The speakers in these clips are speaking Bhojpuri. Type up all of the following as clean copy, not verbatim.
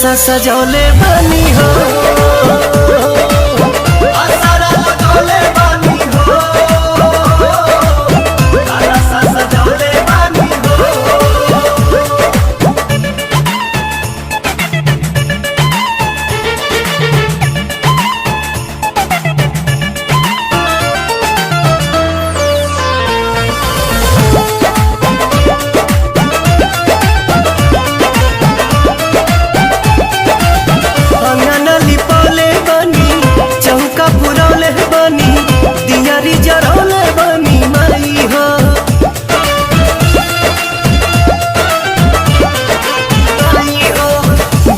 कलसा सजौले बनी हो, आसरा लगौले बनी हो, कलसा सजौले बनी हो।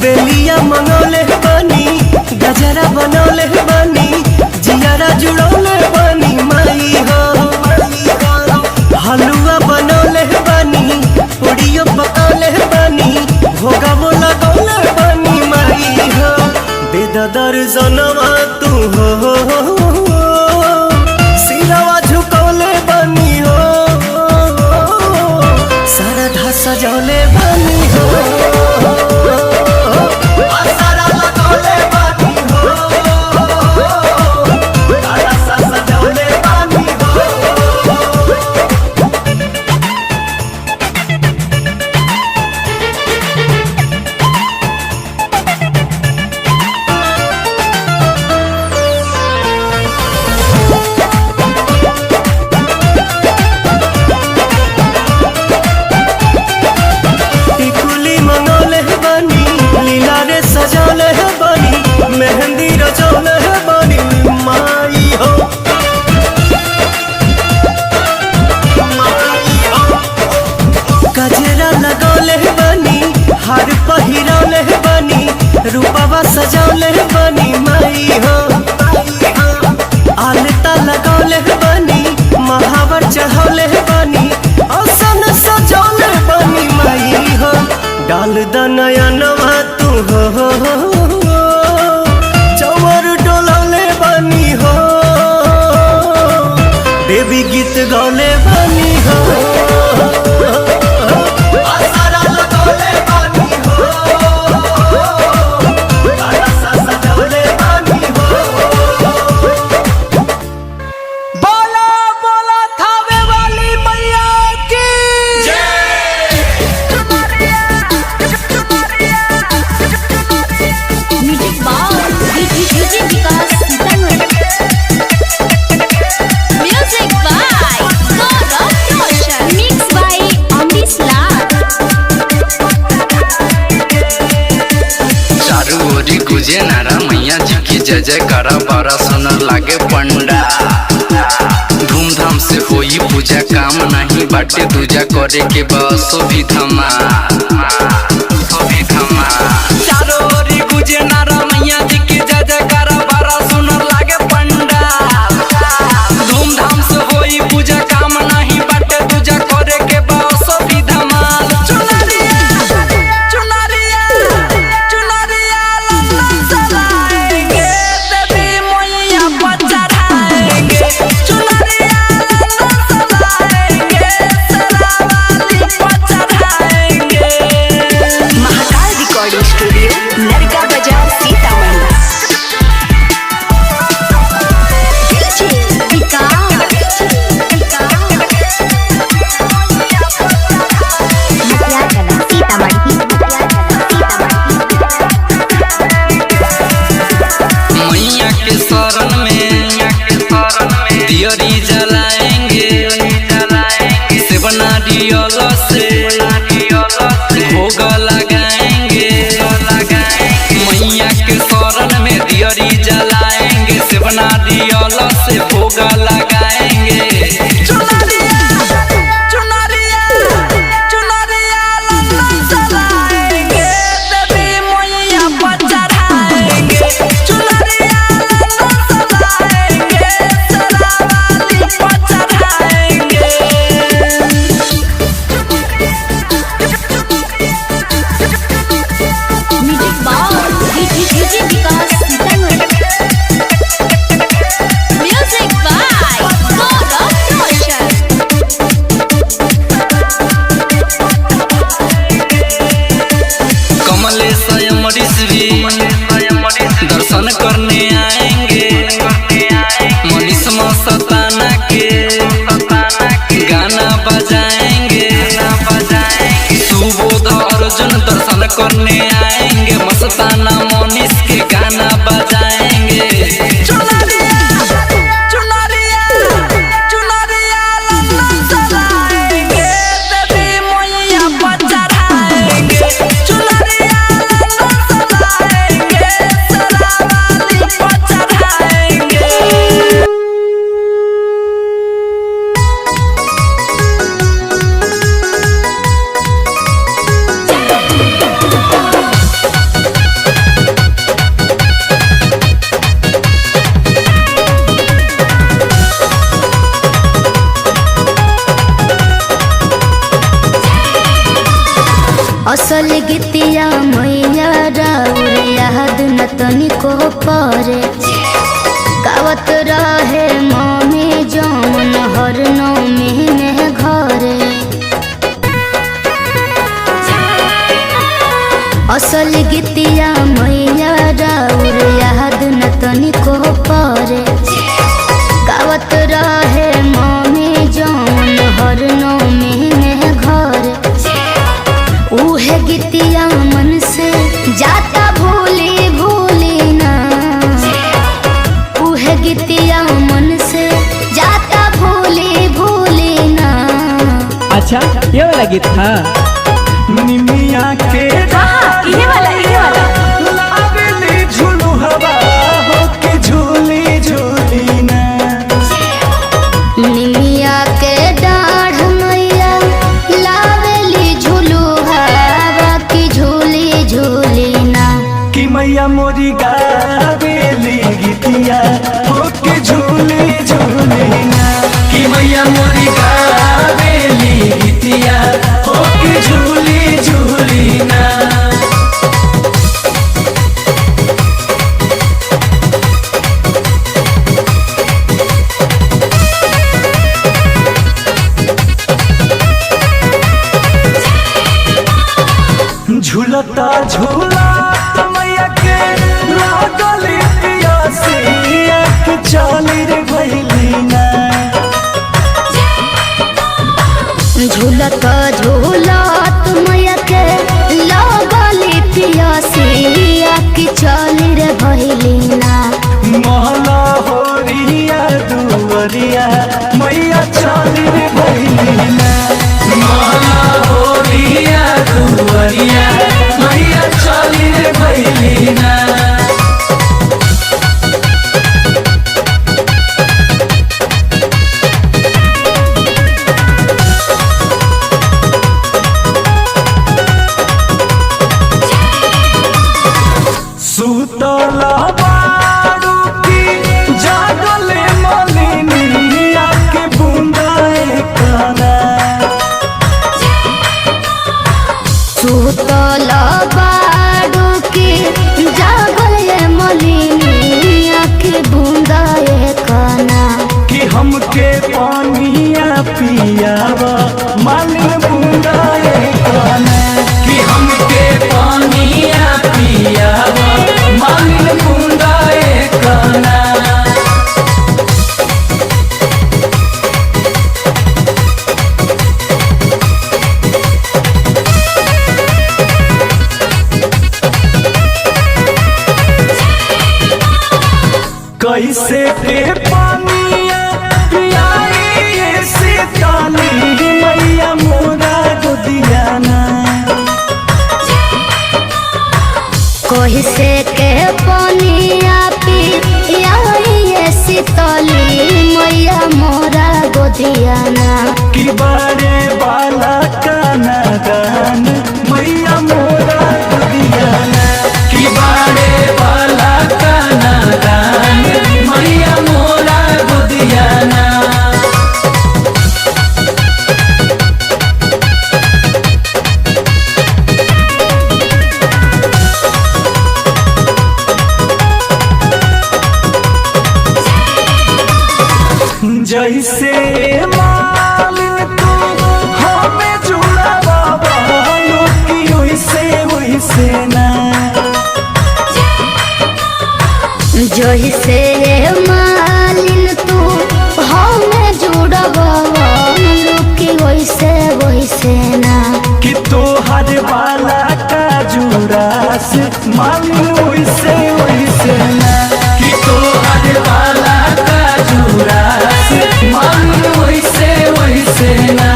बेलिया मनौले बनी, गजरा बनौले बनी, जियारा जुड़ौले बनी माई हो। हलुआ बनौले बनी, पूड़ियों पकौले बनी, भोगवो लगौले बनी माई हो। बेदा दर्जनवा तू हो, सिरवा झुकौले बनी हो, सरधा सजौले बनी हो, सजौले बनी, मेहंदी रचौले बनी माई हो। गजरा लगौले बनी, हार पहिरौले बनी, रूपवा सजौले बनी माई हो। आलता लगौले बनी, महावर चढ़ौले बनी, आसन सजौले बनी माई हो। डाल दनयनवा तू हो, चवर डोलौले बनी हो, देवी गीत गौले बनी हो, आसरा लगौले बनी हो, कलसा सजौले बनी हो। बोला बोला थावे वाली मैया की गुजे नारा मैया जी की जय जय करा, बारा सुनर लागे पंडा। धूमधाम से होई पूजा, काम नहीं बाटे दूजा, करे के बस भी धमा चारों ओरी गुजे नारा मैया जी की जय जय करा, बारा सुनर लागे पंडा। धूमधाम से होई पूजा, काम नहीं बाटे दूजा, करे के बस भी धमा। दियरी जलाएंगे, सेब नारियल से भोग लगाएंगे। मैया के शरण में दियरी जलाएंगे, सेब नारियल से भोग लगाएंगे। Music by कमाल करने आएंगे, मस्ताना मोनिस के गाना बजाएंगे। चुनरिया चुनरिया चुनरिया लल्लन चलाएंगे, देवी मैया पर चढ़ाएंगे। चुनरिया लल्लन चलाएंगे, सरावाली पर चढ़ाएंगे। असल गीतिया मैया राउर याद न तनिको परे, गावत रहे मम्मी जौन हर नौमी में घरे। असल गीतिया मैया राउर याद न तनिको परे, गावत रहे मम्मी जौन हर नौमी में घरे। उहे गीतिया मन से जाता भूली भूली ना, उहे गीतिया मन से जाता भूली भूली ना। अच्छा ये वाला गीत था निमिया के ये वाला लावेली झूलू हवा होके झूली झूली ना। निमिया के डाढ़ मैया लावेली झूलू हवा की झूली झूली ना। कि मैया मोरी गावेली गीतिया होके झूली झूली ना। कि मैया मोरी गावेली गीतिया होके झूली झूली ना। झूलता झूला मैया के लागली पियासिया के चाली रे भैली ना। झूलत झूलत मैया के लागली पियासिया की चली रे भइली ना। महला होरिया दुवरिया मैया चाली रे भैली ना। महला होरिया दुवरिया मैया चाली रे भैली ना। सुतला बारू की जागले मलिनिया के बूंदाए काना। सुतल बाडू की जागल मलिनिया की बूंदा काना। कि हमके पानिया पियावा मालिन बूंदाए काना। कि हमके पानिया पियावा मालिन बूंदाए काना। कैसे के पानिया पियाई सीताली मैया मोरा गोदिया ना। कोई से के पानिया पियाई शीतली मैया मोरा गोदिया ना। कि बड़े बाला काना गान मैया मोरा गोदिया ना। कि बड़े बाला काना गान मैया मोरा गोदिया ना। जैसे मालिन तू हमें जुड़ा बाबा मामी वैसे वैसे ना कि तोहर वाला काजूरा से मामी वैसे वैसे ना।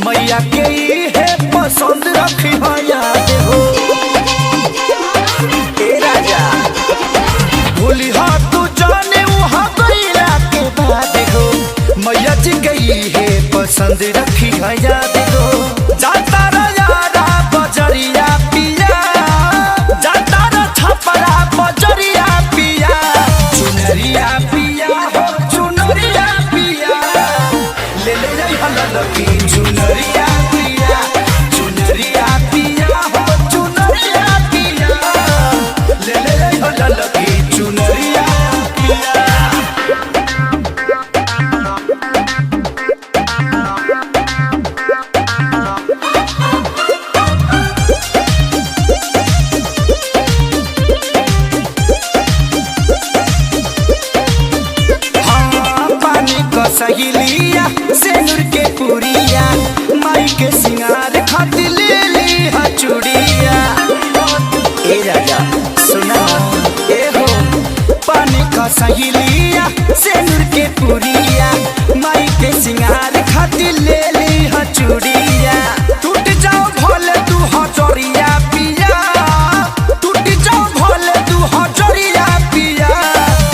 मैया के है पसंद रखी याद हो राजा भूली तू जाने वहाँ गईला के बाद हो मैया जी गई है पसंद रखी याद हो। जाता यारा बजरिया पिया जाता छपरा बजरिया पिया चुनरिया पिया हो चुनरिया पिया ले ले जाई हलकी चुनरिया पिया चुनरिया पिया हो चुनरिया पिया ले ले जाई हलकी चुनरिया पिया। सहेलिया सेनुर के पुरिया माई के सिंगार खातिर ले ली चूड़िया। ए राजा सुना ए हो पानी का सहेलिया सेनुर के पुरिया माई के सिंगार खातिर ले ली चूड़िया। टूट जाओ भोले तू हजरिया पिया टूट जाओ भोले तू हजरिया पिया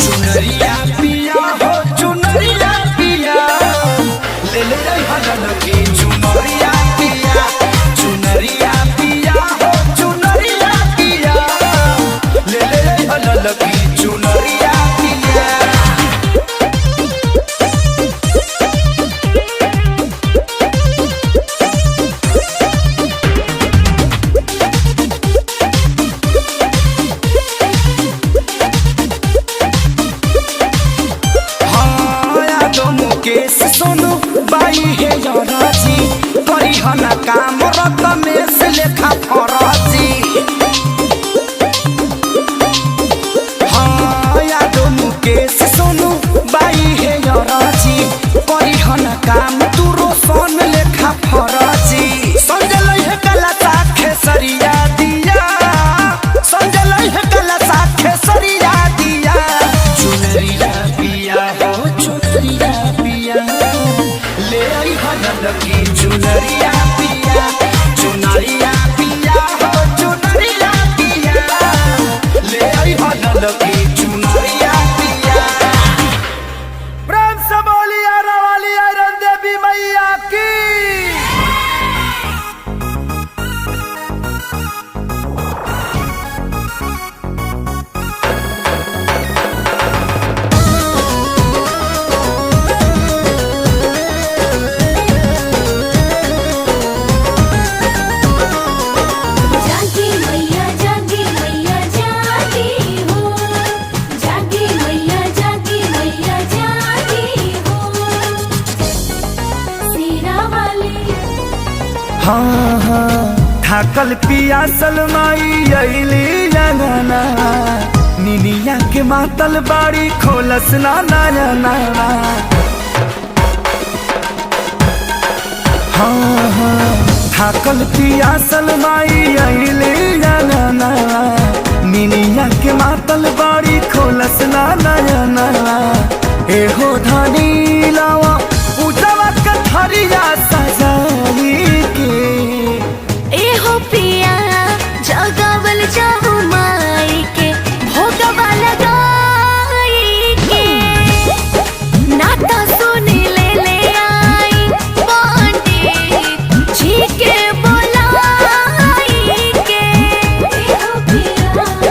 चुनरिया पिया हो चुनरिया ले ले जाई हलकी चुनरिया पिया चुनरिया पिया हो चुनरिया पिया ले ले जाई हलकी चुनरिया पिया। मुकेश सोनू बाई है राजी करी हना काम रत में से लेखा फराजी। हाँ यादो मुकेश सोनू बाई है राजी करी हना काम तू रोशन लेखा फराजी। संजल है कला साखे सरिया दिया संजल है कला साखे सरिया दिया चुनरिया पिया हो चुनरिया ले आई हलकी चुनरिया पिया चुनरिया पिया हो चुनरिया पिया ले आई हलकी चुनरिया पिया। प्रेम से बोली वाली आयरन देवी मैया की। हाँ हाँ थाकल पियासल माई अइली जगना निनिया के मातल बाड़ी खोलस ना नयना। हाँ हाँ थाकल पियासल माई अइली जगना निनिया के मातल बाड़ी खोलस ना नयना। एहो धनी लावा उजवा कथरिया सजाई एहो पिया जगावल जाहु माई के भोगवा लगाई के नाता सुनी ले ले आई पंडित जी के बोलाई के। एहो पिया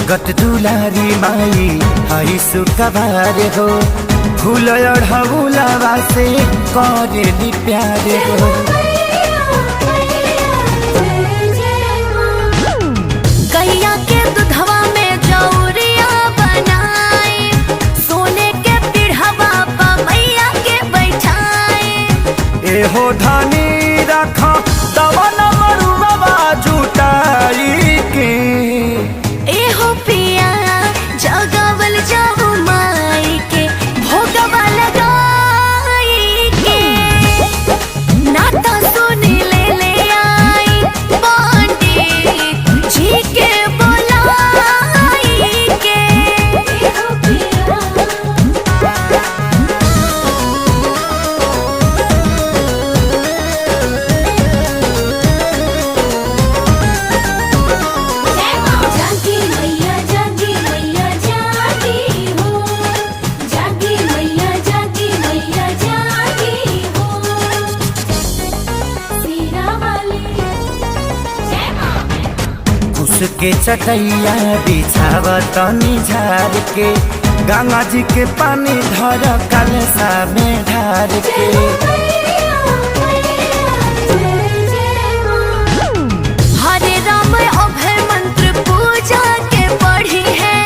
जगत दुलारी माई हई सुकबार हो फूल अढ़ौलावा से करेली प्यार हो। गैया के दूधवा में जौरिया बनाए सोने के पीढ़वा पा मैया के बैठाए। एहो धानी रखा दवन मरुआ जुटाई के एहो पिया जगावल जाऊ माई के भोगवा लगाई के नाता सुनी ले आई पंडित जी के बोलाई के। एहो पिया जागी मैया जागी हो जागी मैया जागी हो सीरा वाली जय मां। उसके चटैया बिछाव तनी झार के गंगा जी के पानी धर कलसा में ढार के। हरे राम अभय मंत्र पूजा के पढ़ी है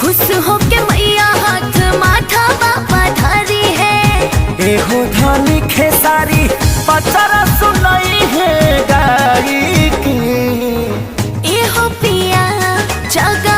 खुश हो के मैया हाथ माथा बाबा धरी है। एहो धानी खेसारी पचरा सुनई है गाई के एहो पिया जगा